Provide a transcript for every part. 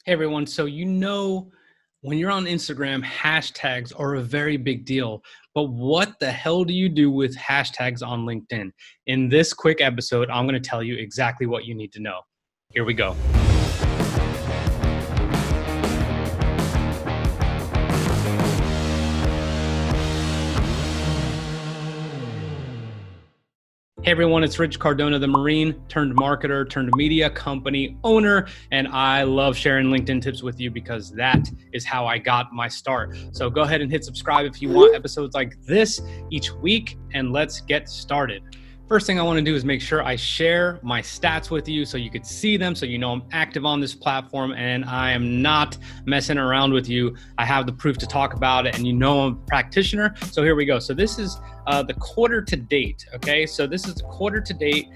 Hey everyone, so when you're on Instagram, hashtags are a very big deal. But what the hell do you do with hashtags on LinkedIn? In this quick episode, I'm going to tell you exactly what you need to know. Here we go. Hey everyone, it's Rich Cardona, the Marine turned marketer, turned media company owner, and I love sharing LinkedIn tips with you because that is how I got my start. So go ahead and hit subscribe if you want episodes like this each week, and let's get started. First thing I want to do is make sure I share my stats with you so you could see them, so you know I'm active on this platform and I am not messing around with you. I have the proof to talk about it, and you know I'm a practitioner. So here we go. So this is the quarter to date, okay? So this is the quarter to date.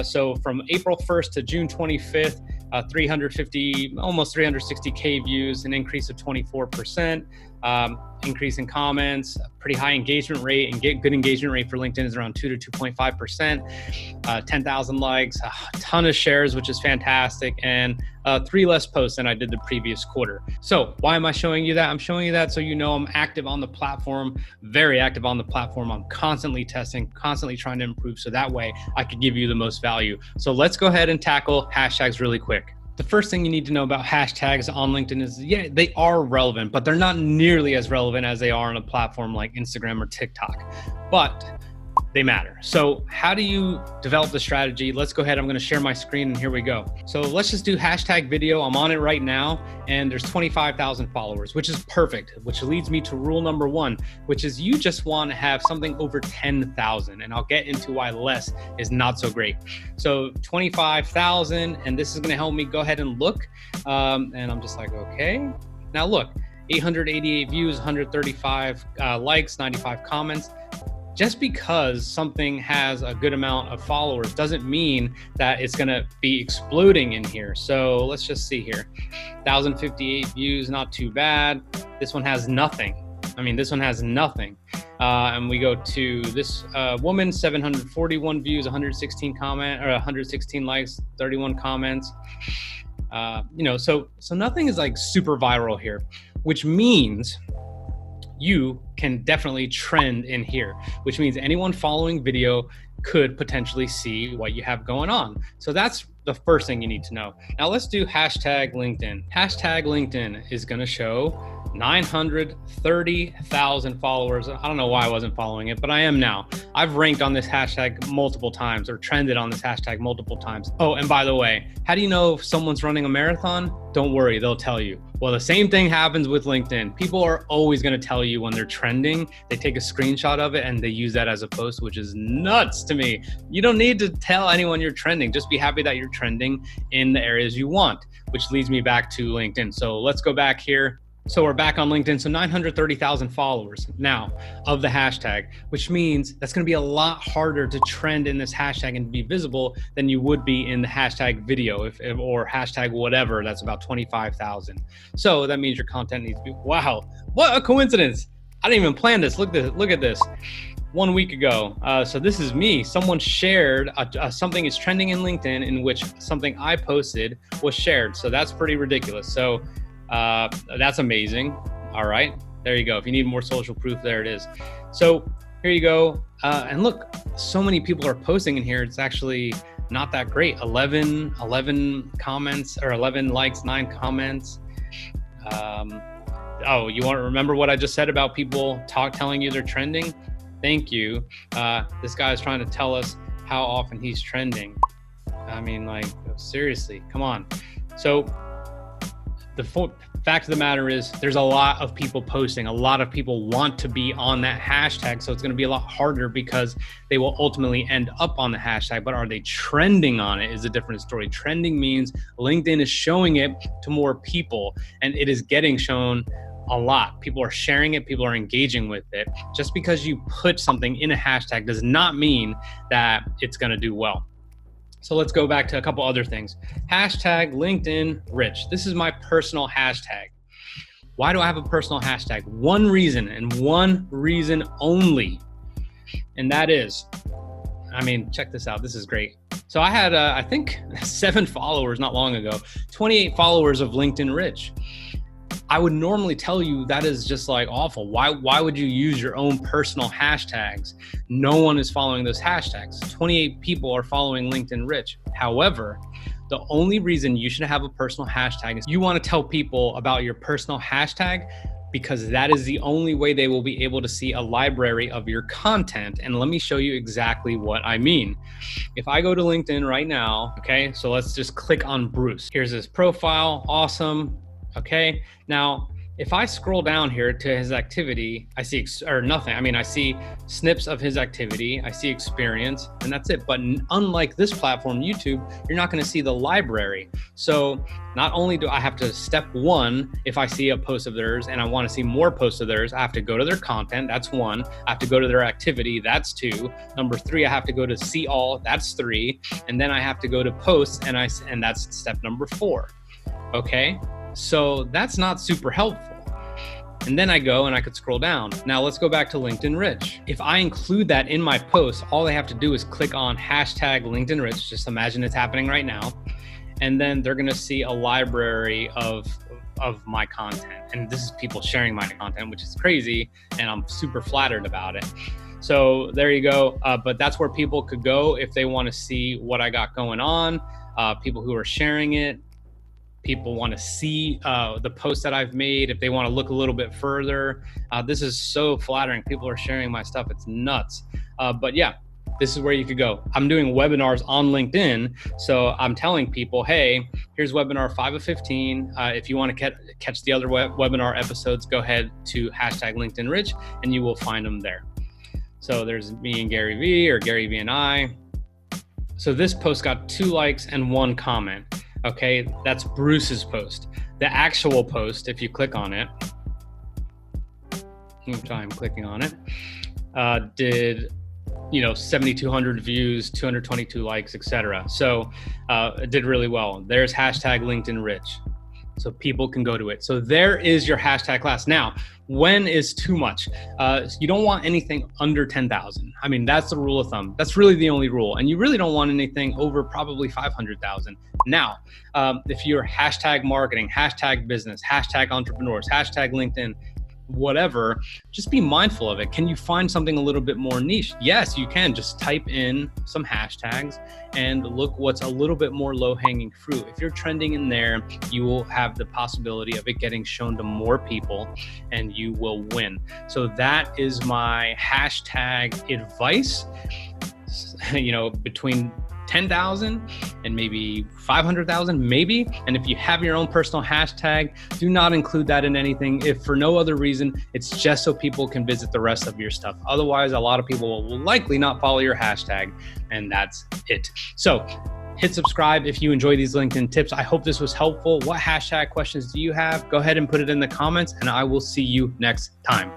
So from April 1st to June 25th, 350, almost 360K views, an increase of 24%. Increase in comments, pretty high engagement rate, and good engagement rate for LinkedIn is around 2 to 2.5%, 10,000 likes, a ton of shares, which is fantastic, and 3 less posts than I did the previous quarter. So why am I showing you that? I'm showing you that so you know I'm active on the platform, very active on the platform. I'm constantly testing, constantly trying to improve, so that way I could give you the most value. So let's go ahead and tackle hashtags really quick. The first thing you need to know about hashtags on LinkedIn is, yeah, they are relevant, but they're not nearly as relevant as they are on a platform like Instagram or TikTok, but they matter. So how do you develop the strategy? Let's go ahead. I'm going to share my screen and here we go. So let's just do hashtag video. I'm on it right now and there's 25,000 followers, which is perfect, which leads me to rule number 1, which is you just want to have something over 10,000. And I'll get into why less is not so great. So 25,000, and this is going to help me go ahead and look. And I'm just like, okay, now look, 888 views, 135 likes, 95 comments. Just because something has a good amount of followers doesn't mean that it's going to be exploding in here. So let's just see here. 1,058 views, not too bad. This one has nothing. This one has nothing. And we go to this woman, 741 views, 116 likes, 31 comments. So nothing is like super viral here, which means you can definitely trend in here, which means anyone following video could potentially see what you have going on. So that's the first thing you need to know. Now let's do hashtag LinkedIn. Hashtag LinkedIn is going to show 930,000 followers. I don't know why I wasn't following it, but I am now. I've ranked on this hashtag multiple times or trended on this hashtag multiple times. Oh, and by the way, how do you know if someone's running a marathon? Don't worry, they'll tell you. Well, the same thing happens with LinkedIn. People are always going to tell you when they're trending. They take a screenshot of it and they use that as a post, which is nuts to me. You don't need to tell anyone you're trending. Just be happy that you're trending in the areas you want, which leads me back to LinkedIn. So let's go back here. So we're back on LinkedIn. So 930,000 followers now of the hashtag, which means that's going to be a lot harder to trend in this hashtag and be visible than you would be in the hashtag video or hashtag whatever. That's about 25,000. So that means your content needs to be, wow, what a coincidence. I didn't even plan this. Look at this. 1 week ago. So this is me. Someone shared something is trending in LinkedIn in which something I posted was shared. So that's pretty ridiculous. So that's amazing. All right, there you go. If you need more social proof, there it is. So here you go. And look, so many people are posting in here. It's actually not that great. 11 comments or 11 likes, 9 comments. Oh, you want to remember what I just said about people telling you they're trending? Thank you. This guy is trying to tell us how often he's trending. Seriously, come on. So the fact of the matter is there's a lot of people posting. A lot of people want to be on that hashtag. So it's going to be a lot harder because they will ultimately end up on the hashtag. But are they trending on it is a different story. Trending means LinkedIn is showing it to more people and it is getting shown a lot. People are sharing it. People are engaging with it. Just because you put something in a hashtag does not mean that it's going to do well. So let's go back to a couple other things. Hashtag LinkedIn Rich. This is my personal hashtag. Why do I have a personal hashtag? One reason and one reason only. And that is, check this out. This is great. So I had, I think 7 followers not long ago, 28 followers of LinkedIn Rich. I would normally tell you that is just like awful. Why would you use your own personal hashtags? No one is following those hashtags. 28 people are following LinkedIn Rich. However, the only reason you should have a personal hashtag is you want to tell people about your personal hashtag, because that is the only way they will be able to see a library of your content. And let me show you exactly what I mean. If I go to LinkedIn right now, okay, so let's just click on Bruce. Here's his profile, awesome. Okay, now if I scroll down here to his activity, I see nothing. I mean, I see snips of his activity, I see experience, and that's it. But unlike this platform, YouTube, you're not going to see the library. So not only do I have to, step 1, if I see a post of theirs and I want to see more posts of theirs, I have to go to their content. That's 1. I have to go to their activity. That's 2. Number 3, I have to go to see all. That's 3. And then I have to go to posts, and that's step number 4. Okay. So that's not super helpful. And then I go and I could scroll down. Now let's go back to LinkedIn Rich. If I include that in my post, all they have to do is click on hashtag LinkedIn Rich. Just imagine it's happening right now. And then they're going to see a library of my content. And this is people sharing my content, which is crazy. And I'm super flattered about it. So there you go. But that's where people could go if they want to see what I got going on, people who are sharing it. People want to see the posts that I've made, if they want to look a little bit further. This is so flattering. People are sharing my stuff. It's nuts. But yeah, this is where you could go. I'm doing webinars on LinkedIn. So I'm telling people, hey, here's webinar 5 of 15. If you want to catch the other webinar episodes, go ahead to hashtag LinkedIn Rich and you will find them there. So there's me and Gary V, or Gary V and I. So this post got 2 likes and 1 comment. Okay, that's Bruce's post. The actual post, if you click on it, I'm clicking on it, did 7,200 views, 222 likes, etc. So it did really well. There's hashtag LinkedIn Rich. So people can go to it. So there is your hashtag class. Now, when is too much? You don't want anything under 10,000. I mean, that's the rule of thumb. That's really the only rule. And you really don't want anything over probably 500,000. Now, if you're hashtag marketing, hashtag business, hashtag entrepreneurs, hashtag LinkedIn, whatever, just be mindful of it. Can you find something a little bit more niche? Yes, you can. Just type in some hashtags and look what's a little bit more low-hanging fruit. If you're trending in there, you will have the possibility of it getting shown to more people and you will win. So that is my hashtag advice. Between 10,000 and maybe 500,000, maybe. And if you have your own personal hashtag, do not include that in anything. If for no other reason, it's just so people can visit the rest of your stuff. Otherwise, a lot of people will likely not follow your hashtag, and that's it. So hit subscribe if you enjoy these LinkedIn tips. I hope this was helpful. What hashtag questions do you have? Go ahead and put it in the comments, and I will see you next time.